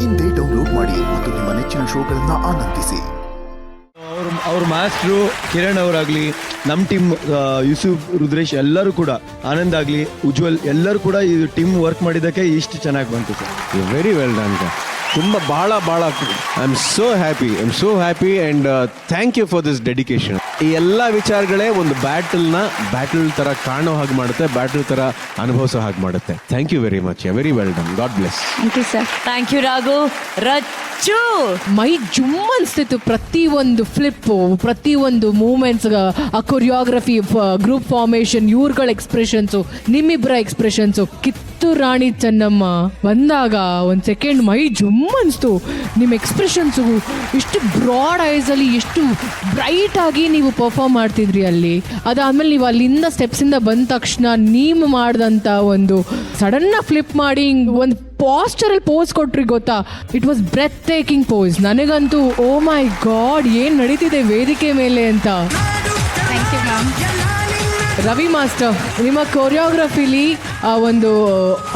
ಇಂದೇ ಡೌನ್ಲೋಡ್ ಮಾಡಿ ಮತ್ತು ನಿಮ್ಮ ನೆಚ್ಚಿನ ಶೋಗಳನ್ನ ಆನಂದಿಸಿ. ಅವ್ರ ಮಾಸ್ಟ್ರು ಕಿರಣ್ ಅವರಾಗ್ಲಿ, ನಮ್ಮ ಟೀಮ್ ಯೂಸುಫ್, ರುದ್ರೇಶ್ ಎಲ್ಲರೂ ಕೂಡ, ಆನಂದ್ ಆಗಲಿ, ಉಜ್ವಲ್ ಎಲ್ಲರೂ ಕೂಡ ಇದು ಟೀಮ್ ವರ್ಕ್ ಮಾಡಿದ್ದಕ್ಕೆ ಇಷ್ಟು ಚೆನ್ನಾಗಿ ಬಂತು sir. Very well done sir. ತುಂಬ ಭಾಳ I am so happy and thank you for this dedication. ಈ ಎಲ್ಲ ವಿಚಾರಗಳೇ ಒಂದು ಬ್ಯಾಟಲ್ ಥರ ಕಾಣೋ ಹಾಗೆ ಮಾಡುತ್ತೆ, ಬ್ಯಾಟಲ್ ಥರ ಅನುಭವಿಸೋ ಹಾಗೆ ಮಾಡುತ್ತೆ. Thank you very much. Very well done. God bless. Thank you sir. Thank you Raghu. Rachchu ಮೈ ಜುಮ್ ಅನ್ಸ್ತಿತ್ತು. ಪ್ರತಿಯೊಂದು ಫ್ಲಿಪ್ಪು, ಪ್ರತಿಯೊಂದು ಮೂಮೆಂಟ್ಸ್, ಆ ಕೊರಿಯೋಗ್ರಫಿ, ಗ್ರೂಪ್ ಫಾರ್ಮೇಶನ್, ಇವ್ರಗಳ ಎಕ್ಸ್ಪ್ರೆಷನ್ಸು, ನಿಮ್ಮಿಬ್ಬರ ಎಕ್ಸ್ಪ್ರೆಷನ್ಸು. ಕಿತ್ತೂರು ರಾಣಿ ಚೆನ್ನಮ್ಮ ಬಂದಾಗ ಒಂದು ಸೆಕೆಂಡ್ ಮೈ ಜುಮ್ ಅನಿಸ್ತು. ನಿಮ್ಮ ಎಕ್ಸ್ಪ್ರೆಷನ್ಸು ಇಷ್ಟು ಬ್ರಾಡ್ ಐಸಲ್ಲಿ ಎಷ್ಟು ಬ್ರೈಟ್ ಆಗಿ ನೀವು ಪರ್ಫಾರ್ಮ್ ಮಾಡ್ತಿದ್ರಿ ಅಲ್ಲಿ. ಅದಾದಮೇಲೆ ನೀವು ಅಲ್ಲಿಂದ ಸ್ಟೆಪ್ಸಿಂದ ಬಂದ ತಕ್ಷಣ ನೀವು ಮಾಡಿದಂಥ ಒಂದು ಸಡನ್ನ ಫ್ಲಿಪ್ ಮಾಡಿ ಒಂದು ಪಾಸ್ಚರಲ್ಲಿ ಪೋಸ್ ಕೊಟ್ರಿ ಗೊತ್ತಾ, it was breathtaking pose. ನನಗಂತೂ ಓ ಮೈ ಗಾಡ್, ಏನು ನಡೀತಿದೆ ವೇದಿಕೆ ಮೇಲೆ ಅಂತ. Thank you ma'am. Ravi master, ನಿಮ್ಮ ಕೊರಿಯೋಗ್ರಫಿಲಿ ಒಂದು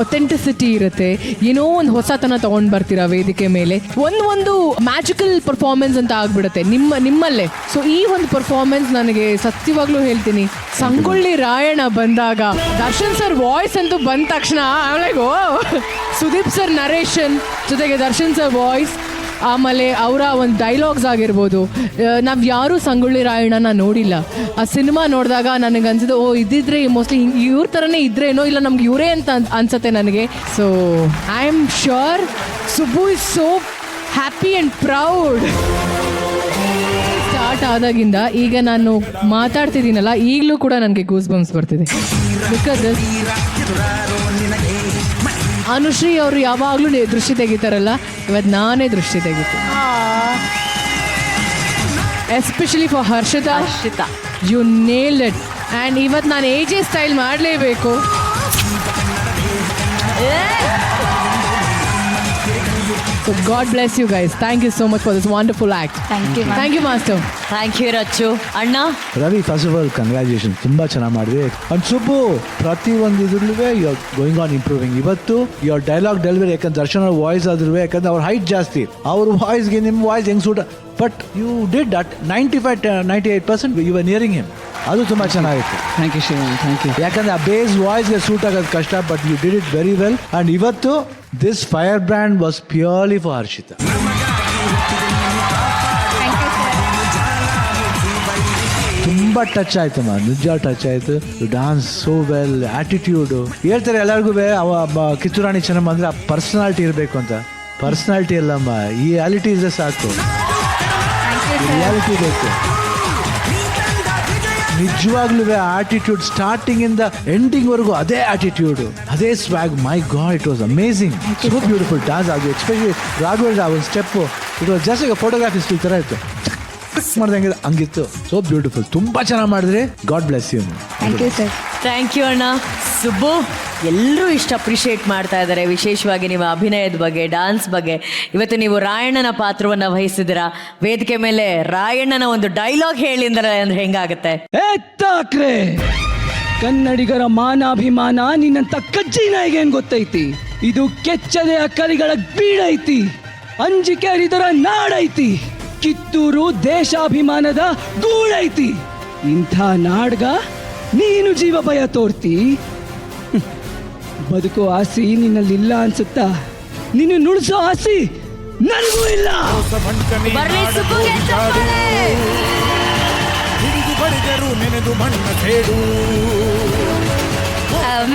ಅಥೆಂಟಿಸಿಟಿ ಇರುತ್ತೆ, ಏನೋ ಒಂದು ಹೊಸತನ ತೊಗೊಂಡು ಬರ್ತೀರಾ ವೇದಿಕೆ ಮೇಲೆ. ಒಂದು ಮ್ಯಾಜಿಕಲ್ ಪರ್ಫಾರ್ಮೆನ್ಸ್ ಅಂತ ಆಗ್ಬಿಡುತ್ತೆ ನಿಮ್ಮಲ್ಲೇ. ಸೊ ಈ ಒಂದು ಪರ್ಫಾರ್ಮೆನ್ಸ್ ನನಗೆ ಸತ್ಯವಾಗ್ಲೂ ಹೇಳ್ತೀನಿ, ಸಂಗೊಳ್ಳಿ ರಾಯಣ್ಣ ಬಂದಾಗ ದರ್ಶನ್ ಸರ್ ವಾಯ್ಸ್ ಅಂತೂ ಬಂದ ತಕ್ಷಣ ಅವಳಿಗೋ, ಸುದೀಪ್ ಸರ್ ನರೇಷನ್ ಜೊತೆಗೆ ದರ್ಶನ್ ಸರ್ ವಾಯ್ಸ್, ಆಮೇಲೆ ಅವರ ಒಂದು ಡೈಲಾಗ್ಸ್ ಆಗಿರ್ಬೋದು. ನಾವು ಯಾರೂ ಸಂಗೊಳ್ಳಿ ರಾಯಣ್ಣನ ನೋಡಿಲ್ಲ. ಆ ಸಿನಿಮಾ ನೋಡಿದಾಗ ನನಗೆ ಅನ್ಸಿದ್ದು, ಓ ಇದ್ದಿದ್ರೆ ಮೋಸ್ಟ್ಲಿ ಇವ್ರ ಥರನೇ ಇದ್ರೇನೋ, ಇಲ್ಲ ನಮ್ಗೆ ಇವರೇ ಅಂತ ಅನ್ಸುತ್ತೆ ನನಗೆ. So I am sure Subbu is so happy and proud. Start ಆದಾಗಿಂದ ಈಗ ನಾನು ಮಾತಾಡ್ತಿದ್ದೀನಲ್ಲ, ಈಗಲೂ ಕೂಡ ನನಗೆ ಗೂಸ್ ಬಂಪ್ಸ್ ಬರ್ತಿದೆ. ಬಿಕಾಸ್ ಅನುಶ್ರೀ ಅವರು ಯಾವಾಗಲೂ ದೃಷ್ಟಿ ತೆಗಿತಾರಲ್ಲ, ಇವತ್ತು ನಾನೇ ದೃಷ್ಟಿ ತೆಗಿತೀನಿ. Especially for Harshitha, you nailed it. And ಇವತ್ತು ನಾನು AJ ಸ್ಟೈಲ್ ಮಾಡಲೇಬೇಕು. So God bless you guys. Thank you so much for this wonderful act. Thank you, ma'am. Thank you, Master. Thank you Rachchu. ಅಣ್ಣ Ravi, first of all congratulation, ತುಂಬ ಚೆನ್ನಾಗಿ ಮಾಡಿದ್ವಿ. And Subbu, ಪ್ರತಿಯೊಂದು ಇದ್ರಲ್ಲೂ you are going on improving. ಇವತ್ತು your dialogue delivery, ಯಾಕಂದ್ರೆ ದರ್ಶನ್ ಅವ್ರ voice ಆದ್ರೂ, ಯಾಕಂದ್ರೆ ಅವ್ರ ಹೈಟ್ ಜಾಸ್ತಿ, ಅವ್ರ ವಾಯ್ಸ್ಗೆ ನಿಮ್ಮ ವಾಯ್ಸ್ ಹೆಂಗೆ ಸೂಟ, but you did that 95-98% you are nearing him. ಅದು ತುಂಬ ಚೆನ್ನಾಗಿತ್ತು. Thank you Shivan, thank you. ಯಾಕಂದ್ರೆ ಆ ಬೇಸ್ ವಾಯ್ಸ್ಗೆ ಸೂಟ್ ಆಗೋದು ಕಷ್ಟ, but you did it very well. And ಇವತ್ತು this fire brand was purely for Harshitha. ತುಂಬ ಟಚ್ ಆಯ್ತಮ್ಮ, ನಿಜ ಟಚ್ ಆಯ್ತು. You dance so well, attitude. ಹೇಳ್ತಾರೆ ಎಲ್ಲರಿಗೂ ಕಿತ್ತೂರು ರಾಣಿ ಚೆನ್ನಮ್ಮ ಅಂದರೆ ಆ ಪರ್ಸನಾಲಿಟಿ ಇರಬೇಕು ಅಂತ. ಪರ್ಸನಾಲಿಟಿ ಅಲ್ಲಮ್ಮ, ಈ ರಿಯಾಲಿಟಿ ಇದ್ರೆ ಸಾಕು. ರಿಯಾಲಿಟಿ ಬೇಕು ನಿಜವಾಗ್ಲೂ. ಆಟಿಟ್ಯೂಡ್ ಸ್ಟಾರ್ಟಿಂಗಿಂದ ಎಂಡಿಂಗ್ವರೆಗೂ ಅದೇ ಆಟಿಟ್ಯೂಡು, ಅದೇ swag. My god, it was amazing, so beautiful dance. ಅದು ಎಸ್ಪೆಷಲಿ ರಾಘವೇಂದ್ರ ಆ ಒಂದು ಸ್ಟೆಪ್ಪು, ಇಟ್ ವಾಸ್ ಜಸ್ಟ್ ಈಗ ಫೋಟೋಗ್ರಾಫಿ ಸ್ಟಿಲ್ ಥರ ಇತ್ತು, ಮಾಡ್ದಂಗೆ ಹಂಗಿತ್ತು. ಸೋ ಬ್ಯೂಟಿಫುಲ್, ತುಂಬ ಚೆನ್ನಾಗಿ ಮಾಡಿದ್ರಿ. God bless you. Thank you sir. Thank you ಅಣ್ಣ. ಸುಬ್ಬು, ಎಲ್ಲರೂ ಇಷ್ಟು ಅಪ್ರಿಷಿಯೇಟ್ ಮಾಡ್ತಾ ಇದ್ದಾರೆ, ವಿಶೇಷವಾಗಿ ನಿಮ್ಮ ಅಭಿನಯದ ಬಗ್ಗೆ, ಡಾನ್ಸ್ ಬಗ್ಗೆ. ಇವತ್ತು ನೀವು ರಾಯಣ್ಣನ ಪಾತ್ರವನ್ನು ವಹಿಸಿದಿರಾ. ವೇದಿಕೆ ಮೇಲೆ ರಾಯಣ್ಣನ ಒಂದು ಡೈಲಾಗ್ ಹೇಳಿದ್ರೆ ಅಂದ್ರೆ ಹೆಂಗಾಗತ್ತೆ? ತಾಕ್ರೆ, ಕನ್ನಡಿಗರ ಮಾನಾಭಿಮಾನ ನಿನ್ನಂತ ಕಜ್ಜಿ ನಾಯಿಗೆ ಏನ್ ಗೊತ್ತೈತಿ? ಇದು ಕೆಚ್ಚದೆಯ ಕಲಿಗಳ ಬೀಡೈತಿ, ಅಂಜಿಕೆ ಹರಿದರ ನಾಡೈತಿ, ಕಿತ್ತೂರು ದೇಶಾಭಿಮಾನದ ಗೂಡೈತಿ. ಇಂಥ ನಾಡ್ಗ ನೀನು ಜೀವ ಭಯ ತೋರ್ತಿ. ಬದುಕೋ ಆಸೆ ನಿನ್ನಲ್ಲಿಲ್ಲ ಅನ್ಸುತ್ತಾ? ನಿನ್ನ ನುಡಿಸೋ ಆಸೆ ನನಗೂ ಇಲ್ಲ. ಬರ್ಲಿ ಸುಬ್ಬುಗೆ ಚಪ್ಪಾಳೆ.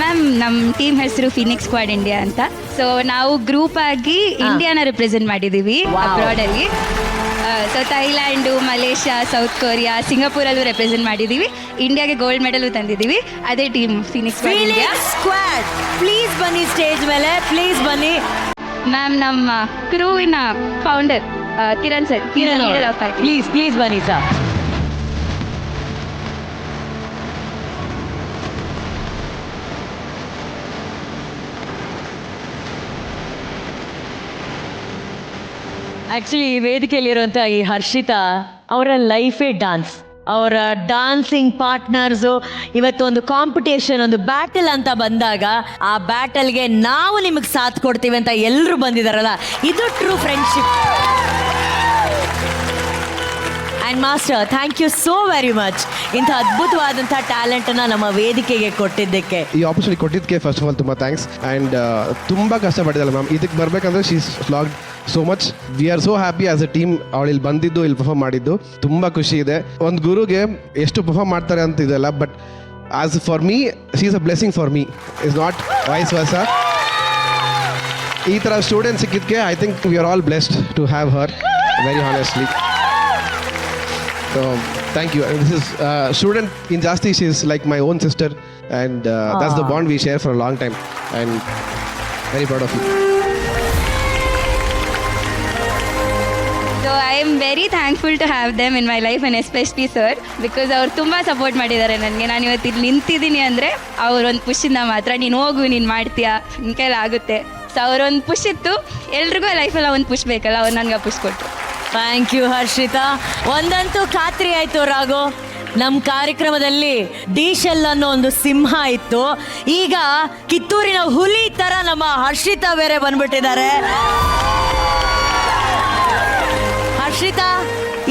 ಮ್ಯಾಮ್, ನಮ್ಮ ಟೀಮ್ ಹೆಸರು ಫಿನಿಕ್ಸ್ ಸ್ಕ್ವಾಡ್ ಇಂಡಿಯಾ ಅಂತ. ಸೊ ನಾವು ಗ್ರೂಪ್ ಆಗಿ ಇಂಡಿಯಾನ ರಿಪ್ರೆಸೆಂಟ್ ಮಾಡಿದ್ದೀವಿ ಅಬ್ರಾಡಲ್ಲಿ. So Thailand, Malaysia, South Korea, ಸಿಂಗಾಪುರಲ್ಲೂ ರೆಪ್ರೆಸೆಂಟ್ ಮಾಡಿದ್ದೀವಿ. ಇಂಡಿಯಾಗೆ ಗೋಲ್ಡ್ ಮೆಡಲ್ ತಂದಿದ್ದೀವಿ. ಅದೇ ಟೀಮ್ ಫಿನಿಕ್ಸ್ ಸ್ಕ್ವಾಡ್. ಪ್ಲೀಸ್ ಬನ್ನಿ ಸ್ಟೇಜ್ ಮೇಲೆ, ಪ್ಲೀಸ್ ಬನ್ನಿ. ಮ್ಯಾಮ್, ನಮ್ಮ ಕ್ರೂವಿನ ಫೌಂಡರ್ ಕಿರಣ್ ಸರ್. ಪ್ಲೀಸ್ ಬನ್ನಿ ಸರ್. ಆ್ಯಕ್ಚುಲಿ ಈ ವೇದಿಕೆಯಲ್ಲಿರುವಂಥ ಈ ಹರ್ಷಿತಾ ಅವರ ಲೈಫೇ ಡಾನ್ಸ್. ಅವರ ಡಾನ್ಸಿಂಗ್ ಪಾರ್ಟ್ನರ್ಸು. ಇವತ್ತು ಒಂದು ಕಾಂಪಿಟೇಷನ್, ಒಂದು ಬ್ಯಾಟಲ್ ಅಂತ ಬಂದಾಗ ಆ ಬ್ಯಾಟಲ್ಗೆ ನಾವು ನಿಮಗೆ ಸಾಥ್ ಕೊಡ್ತೀವಿ ಅಂತ ಎಲ್ಲರೂ ಬಂದಿದ್ದಾರಲ್ಲ, ಇದು true friendship. And master, thank you so very much ಇಂಥ ಅದ್ಭುತವಾದಂಥ ಟ್ಯಾಲೆಂಟನ್ನು ನಮ್ಮ ವೇದಿಕೆಗೆ ಕೊಟ್ಟಿದ್ದಕ್ಕೆ. ಈ ಆಪರ್ಚುನಿಟಿ ಕೊಟ್ಟಿದ್ದಕ್ಕೆ ಫಸ್ಟ್ ಆಫ್ ಆಲ್ ತುಂಬ ಥ್ಯಾಂಕ್ಸ್. ಆ್ಯಂಡ್ ತುಂಬ ಕಷ್ಟಪಟ್ಟಿದ್ದಲ್ಲ ಮ್ಯಾಮ್, ಇದಕ್ಕೆ ಬರಬೇಕಂದ್ರೆ she's slogged so much. We are so happy as a team. ಅವಳು ಇಲ್ಲಿ ಬಂದಿದ್ದು, ಇಲ್ಲಿ ಪರ್ಫಾರ್ಮ್ ಮಾಡಿದ್ದು ತುಂಬ ಖುಷಿ ಇದೆ. ಒಂದು ಗುರುಗೆ ಎಷ್ಟು ಪರ್ಫಾರ್ಮ್ ಮಾಡ್ತಾರೆ ಅಂತ ಇದೆಲ್ಲ, but as for me she is a blessing for me, is not vice versa. ಈ ಥರ ಸ್ಟೂಡೆಂಟ್ ಸಿಕ್ಕಿದ್ದಕ್ಕೆ I think we are all blessed to have her, very honestly. So thank you. And this is student in Jasti. She is like my own sister, and that's the bond we share for a long time. And very proud of you. So I am very thankful to have them in my life and especially sir, because ಅವ್ರು ತುಂಬ support ಮಾಡಿದ್ದಾರೆ ನನಗೆ. ನಾನು ಇವತ್ತು ಇಲ್ಲಿ ನಿಂತಿದ್ದೀನಿ ಅಂದರೆ ಅವರೊಂದು ಪುಷಿಂದ ಮಾತ್ರ, ನೀನು ಹೋಗು, ನೀನು ಮಾಡ್ತೀಯಾ, ನಿನ್ನ ಕೈಲಿ ಆಗುತ್ತೆ. ಸೊ ಅವರೊಂದು ಪುಷ್ ಇತ್ತು. ಎಲ್ರಿಗೂ ಲೈಫೆಲ್ಲ ಒಂದು ಪುಷ್ ಬೇಕಲ್ಲ, ಅವ್ರು ನನಗೆ ಪುಷ್ ಕೊಟ್ಟರು. Thank you Harshita. ಒಂದಂತೂ ಖಾತ್ರಿ ಆಯ್ತು ರಾಘು, ನಮ್ಮ ಕಾರ್ಯಕ್ರಮದಲ್ಲಿ ಡಿಶೆಲ್ ಅನ್ನೋ ಒಂದು ಸಿಂಹ ಇತ್ತು, ಈಗ ಕಿತ್ತೂರಿನ ಹುಲಿ ತರ ನಮ್ಮ ಹರ್ಷಿತಾ ಬೇರೆ ಬಂದ್ಬಿಟ್ಟಿದ್ದಾರೆ. ಹರ್ಷಿತಾ,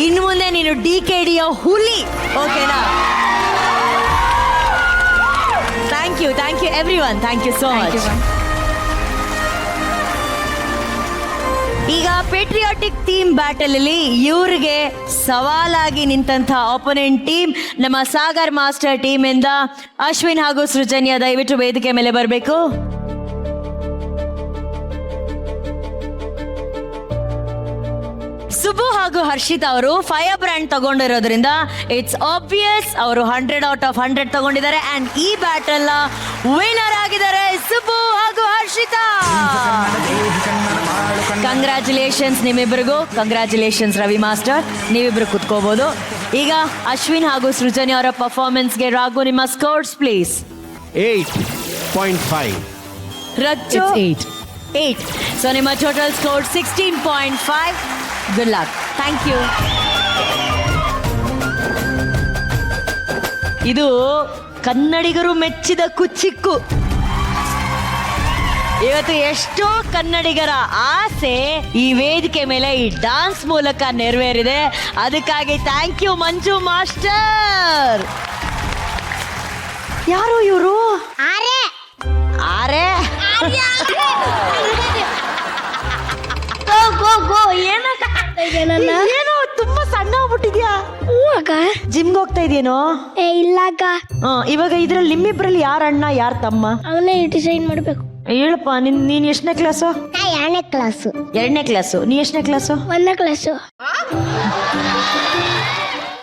ಇನ್ನು ಮುಂದೆ ನೀನು DKDಯ ಹುಲಿ, ಓಕೆನಾ? Thank you everyone, thank you so much. ಈಗ ಪೇಟ್ರಿಯಾಟಿಕ್ ಟೀಮ್ ಬ್ಯಾಟಲ್ ಅಲ್ಲಿ ಇವ್ರಿಗೆ ಸವಾಲಾಗಿ ನಿಂತಹ ಆಪೋನೆಂಟ್ ಟೀಮ್ ನಮ್ಮ ಸಾಗರ್ ಮಾಸ್ಟರ್ ಟೀಮ್ ಇಂದ ಅಶ್ವಿನ್ ಹಾಗೂ ಸೃಜನ್ಯ ದಯವಿಟ್ಟು ವೇದಿಕೆ ಮೇಲೆ ಬರಬೇಕು. ಸುಬು ಹಾಗೂ ಹರ್ಷಿತಾ ಅವರು ಫೈರ್ ಬ್ರ್ಯಾಂಡ್ ತಗೊಂಡಿರೋದ್ರಿಂದ ಇಟ್ಸ್ ಆಬ್ವಿಯಸ್ ಅವರು 100/100 ತಗೊಂಡಿದ್ದಾರೆ. ಅಂಡ್ ಈ ಬ್ಯಾಟಲ್ ನ ವಿನ್ನರ್ ಆಗಿದ್ದಾರೆ ಸುಬು ಹಾಗೂ ಹರ್ಷಿತಾ. ಕಂಗ್ರ್ಯಾಚುಲೇಷನ್ಸ್ ನಿಮ್ಮಿಬ್ಬರಿಗೂ. ಕಂಗ್ರ್ಯಾಚುಲೇಷನ್ಸ್ ರವಿ ಮಾಸ್ಟರ್, ನೀವಿಬ್ರು ಕುತ್ಕೋಬಹುದು. ಈಗ ಅಶ್ವಿನ್ ಹಾಗೂ ಸೃಜನಿ ಅವರ ಪರ್ಫಾರ್ಮೆನ್ಸ್ಗೆ ರಾಘು ನಿಮ್ಮ ಸ್ಕೋರ್ಸ್ ಪ್ಲೀಸ್. 8.5. ರಚ್ಚು 8. ಸೊ ನಿಮ್ಮ total score 16.5. Good luck. Thank you. ಇದು ಕನ್ನಡಿಗರು ಮೆಚ್ಚಿದ ಕುಚಿಕ್ಕು. ಇವತ್ತು ಎಷ್ಟೋ ಕನ್ನಡಿಗರ ಆಸೆ ಈ ವೇದಿಕೆ ಮೇಲೆ ಈ ಡಾನ್ಸ್ ಮೂಲಕ ನೆರವೇರಿದೆ. ಅದಕ್ಕಾಗಿ ಥ್ಯಾಂಕ್ ಯು ಮಂಜು ಮಾಸ್ಟರ್. ಯಾರು ಇವರು? ಆರೆ ಏನೋ ತುಂಬಾ ಸಣ್ಣ ಆಗ್ಬಿಟ್ಟಿದ್ಯಾ? ಜಿಮ್ಗೆ ಹೋಗ್ತಾ ಇದೆಯೇನೋ? ಇಲ್ಲಕ್ಕ. ಇವಾಗ ಇದ್ರಲ್ಲಿ ನಿಮ್ಮಿಬ್ರಲ್ಲಿ ಯಾರ ಅಣ್ಣ ಯಾರ ತಮ್ಮ? ಅವನೇ ಡಿಸೈನ್ ಮಾಡ್ಬೇಕು. ಹೇಳಪ್ಪ, ನೀನ್ ಎಷ್ಟನೇ ಕ್ಲಾಸು? 2ನೇ ಕ್ಲಾಸು. 2ನೇ ಕ್ಲಾಸು. ನೀ ಎಷ್ಟನೇ ಕ್ಲಾಸು? 1ನೇ ಕ್ಲಾಸು.